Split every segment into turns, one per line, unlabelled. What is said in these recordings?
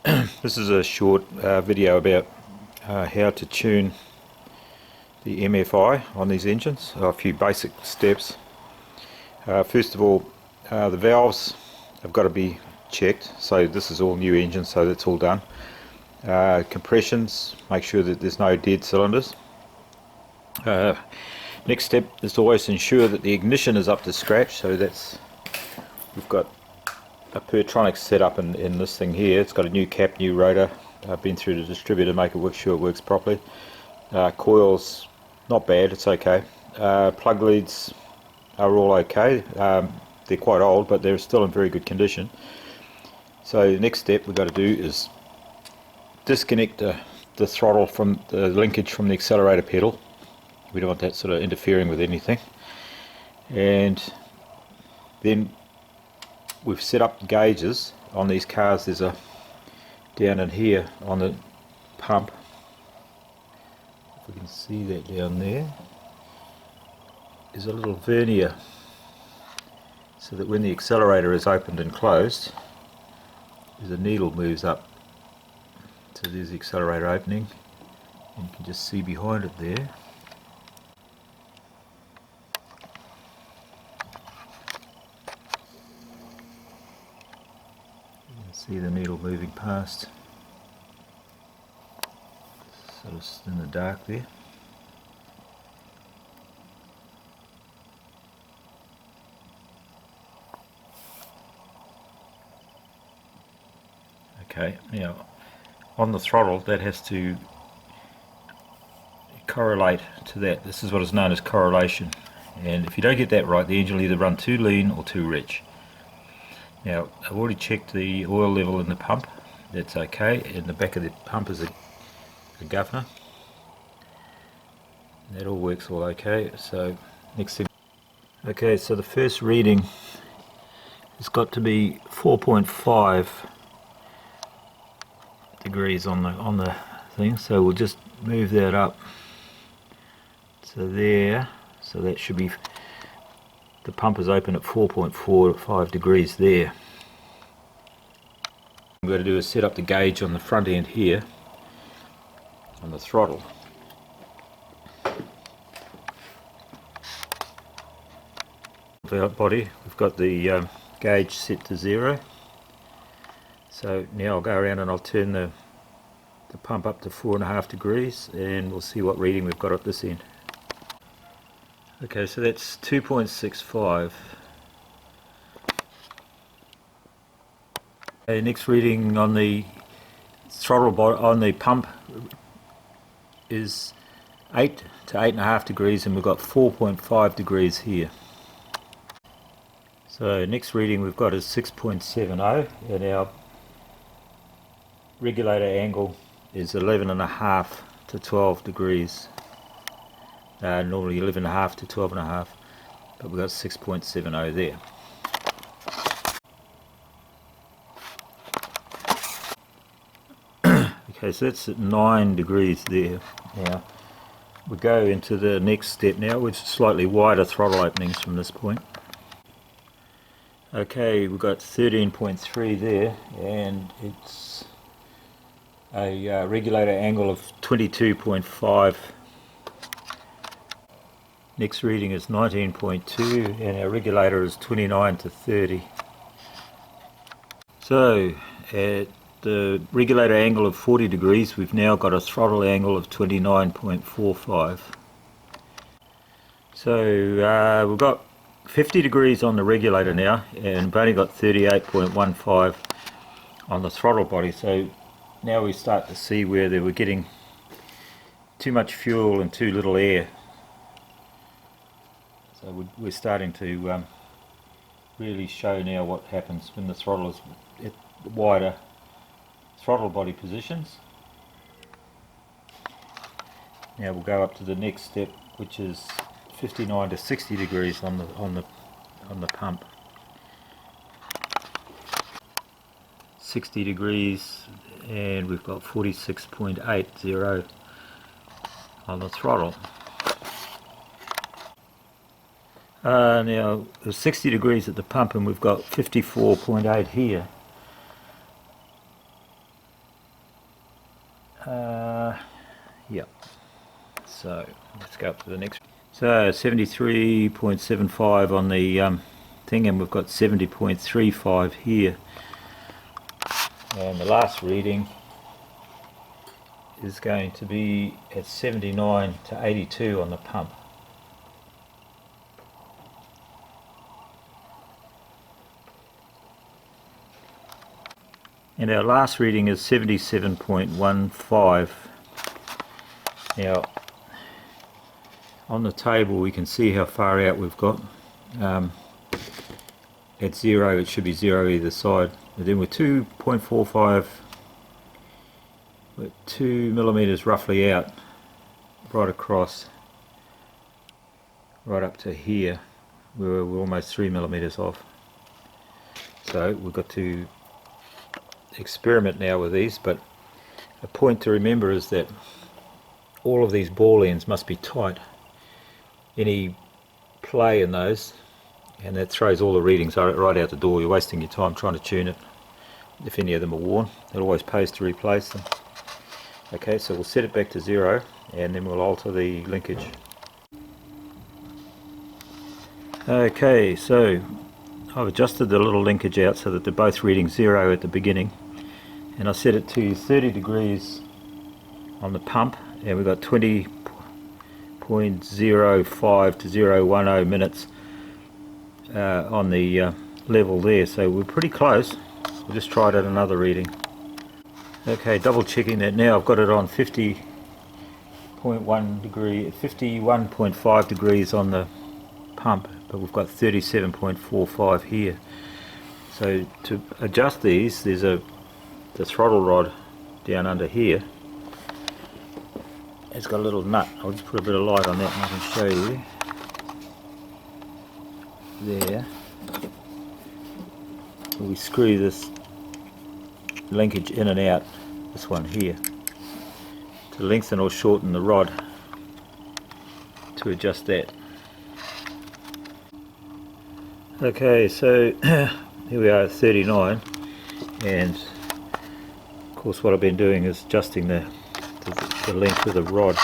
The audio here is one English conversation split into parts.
This is a short video about how to tune the MFI on these engines. A few basic steps. First of all, the valves have got to be checked. So this is all new engines, so that's all done. Compressions, make sure that there's no dead cylinders. Next step is to always ensure that the ignition is up to scratch. So we've got a Pertronics setup in this thing here. It's got a new cap, new rotor. I've been through the distributor to make sure it works properly. Coils, not bad, it's okay. Plug leads are all okay. They're quite old, but they're still in very good condition. So the next step we've got to do is disconnect the throttle from the linkage from the accelerator pedal. We don't want that sort of interfering with anything. And then we've set up gauges on these cars. There's a down in here on the pump, if we can see that down there, is a little vernier, so that when the accelerator is opened and closed, the needle moves up. So there's the accelerator opening, and you can just see behind it there. See the needle moving past, sort of in the dark there. Okay, now on the throttle that has to correlate to that. This is what is known as correlation, and if you don't get that right, the engine will either run too lean or too rich. Now, I've already checked the oil level in the pump. That's okay. In the back of the pump is a governor. That all works all okay. So, next thing. Okay, so the first reading has got to be 4.5 degrees on the thing. So we'll just move that up to there. So that should be. The pump is open at 4.45 degrees there. What I'm going to do is set up the gauge on the front end here, on the throttle. Body, we've got the gauge set to 0. So now I'll go around and I'll turn the pump up to 4.5 degrees, and we'll see what reading we've got at this end. Okay, so that's 2.65. Okay, next reading on the throttle on the pump is 8 to 8.5 degrees, and we've got 4.5 degrees here. So next reading we've got is 6.70, and our regulator angle is 11.5 to 12 degrees. Normally 11.5 to 12.5, but we've got 6.70 there. Okay, so that's at 9 degrees there. Now we go into the next step now, which is slightly wider throttle openings from this point. Okay, we've got 13.3 there, and it's a regulator angle of 22.5. Next reading is 19.2, and our regulator is 29 to 30. So at the regulator angle of 40 degrees, we've now got a throttle angle of 29.45. So we've got 50 degrees on the regulator now, and we've only got 38.15 on the throttle body. So now we start to see where they were getting too much fuel and too little air. So we're starting to really show now what happens when the throttle is at wider throttle body positions. Now we'll go up to the next step, which is 59 to 60 degrees on the pump. 60 degrees, and we've got 46.80 on the throttle. Now there's 60 degrees at the pump, and we've got 54.8 here. Yep. So let's go up to the next. So 73.75 on the thing, and we've got 70.35 here. And the last reading is going to be at 79 to 82 on the pump. And our last reading is 77.15. Now, on the table we can see how far out we've got. At 0 it should be 0 either side. And then we're 2.45, we're 2 millimeters roughly out, right across, right up to here. We're almost 3 millimeters off. So we've got to experiment now with these, but a point to remember is that all of these ball ends must be tight. Any play in those, and that throws all the readings right out the door. You're wasting your time trying to tune it if any of them are worn. It always pays to replace them. Okay, so we'll set it back to 0 and then we'll alter the linkage. Okay, so I've adjusted the little linkage out so that they're both reading 0 at the beginning, and I set it to 30 degrees on the pump, and we've got 20.05 to 010 minutes on the level there, so we're pretty close. We'll just try it at another reading. Okay, double checking that now. I've got it on 50.1 degree, 51.5 degrees on the pump, but we've got 37.45 here. So to adjust these, there's the throttle rod down under here. It's got a little nut. I'll just put a bit of light on that and I can show you. There. We screw this linkage in and out, this one here, to lengthen or shorten the rod, to adjust that. Okay, so here we are at 39, and of course what I've been doing is adjusting the length of the rod.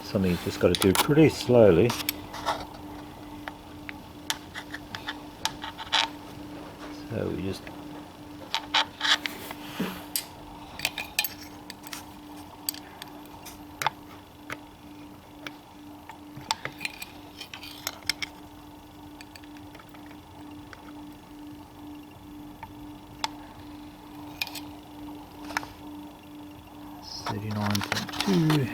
Something you've just got to do pretty slowly. So we just .2.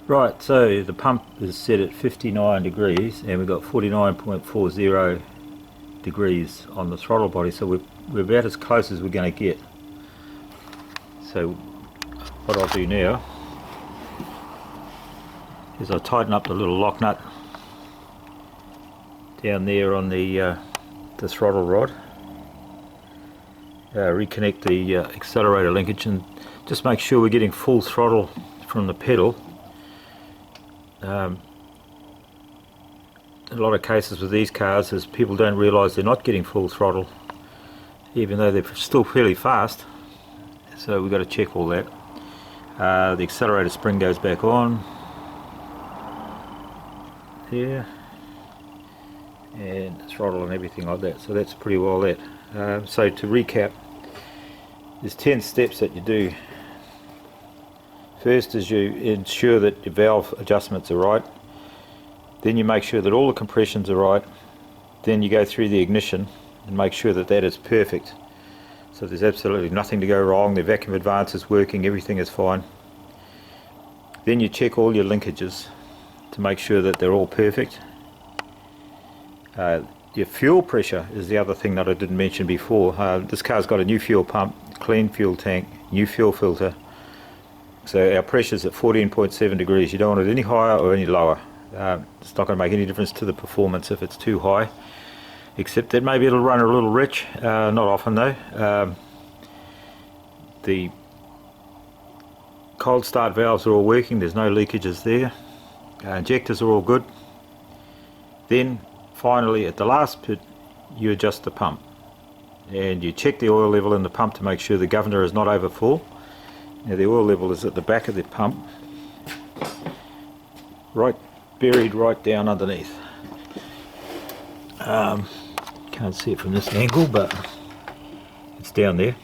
Right, so the pump is set at 59 degrees and we've got 49.40 degrees on the throttle body, so we're about as close as we're going to get. So what I'll do now is I'll tighten up the little lock nut down there on the throttle rod, reconnect the accelerator linkage, and just make sure we're getting full throttle from the pedal. A lot of cases with these cars is people don't realise they're not getting full throttle, even though they're still fairly fast. So we've got to check all that. The accelerator spring goes back on there, and throttle and everything like that. So that's pretty well that. So to recap, there's 10 steps that you do. First is you ensure that your valve adjustments are right. Then you make sure that all the compressions are right. Then you go through the ignition and make sure that that is perfect. So there's absolutely nothing to go wrong. The vacuum advance is working, everything is fine. Then you check all your linkages to make sure that they're all perfect. Your fuel pressure is the other thing that I didn't mention before. This car's got a new fuel pump, clean fuel tank, new fuel filter. So our pressure's at 14.7 degrees. You don't want it any higher or any lower. It's not going to make any difference to the performance if it's too high, except that maybe it'll run a little rich. Not often though. The cold start valves are all working, there's no leakages there. Injectors are all good. Then finally at the last pit you adjust the pump and you check the oil level in the pump to make sure the governor is not over full. Now the oil level is at the back of the pump, buried right down underneath. Can't see it from this angle, but it's down there.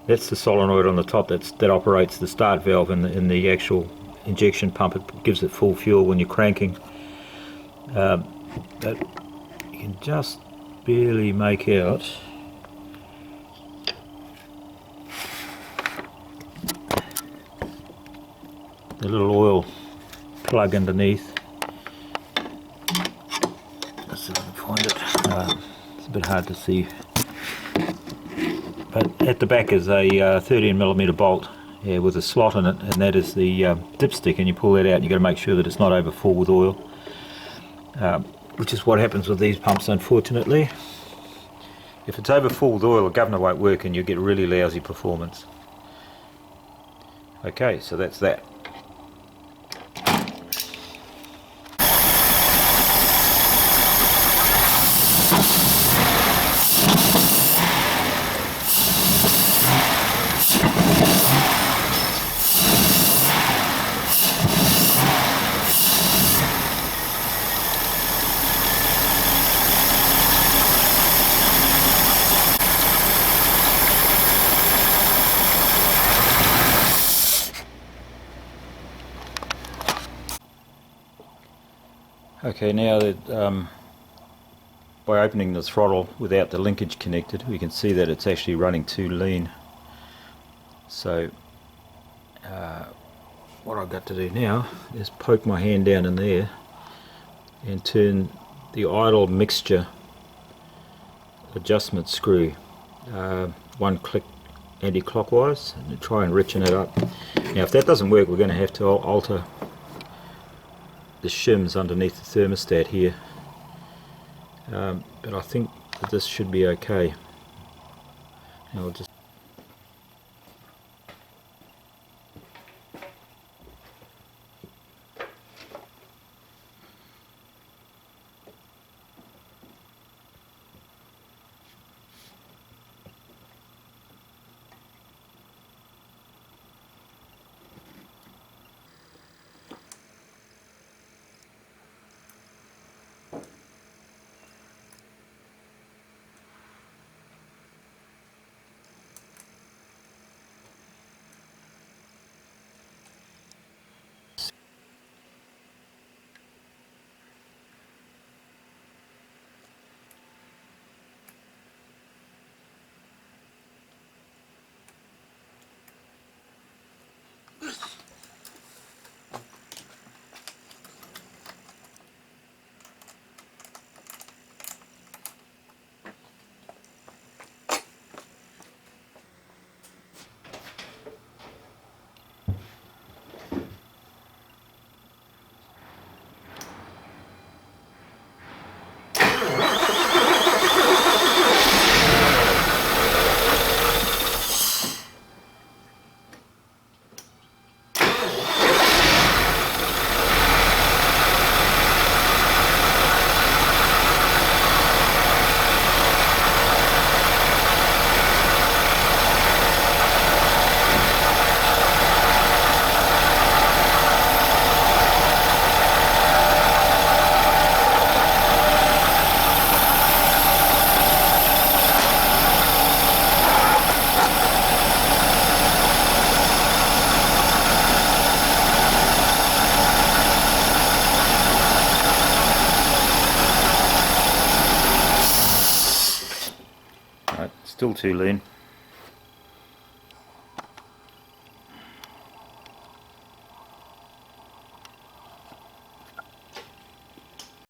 That's the solenoid on the top that operates the start valve in the actual injection pump. It gives it full fuel when you're cranking. But you can just barely make out the little oil plug underneath. Let's see if I can find it. It's a bit hard to see, but at the back is a 13mm bolt with a slot in it, and that is the dipstick, and you pull that out and you've got to make sure that it's not over full with oil, which is what happens with these pumps, unfortunately. If it's over full with oil, the governor won't work and you get really lousy performance. Okay, so that's that. Okay, now that by opening the throttle without the linkage connected, we can see that it's actually running too lean. So what I've got to do now is poke my hand down in there and turn the idle mixture adjustment screw one click anti-clockwise and try and richen it up. Now if that doesn't work, we're going to have to alter the shims underneath the thermostat here, but I think that this should be okay. Now I'll just still too lean.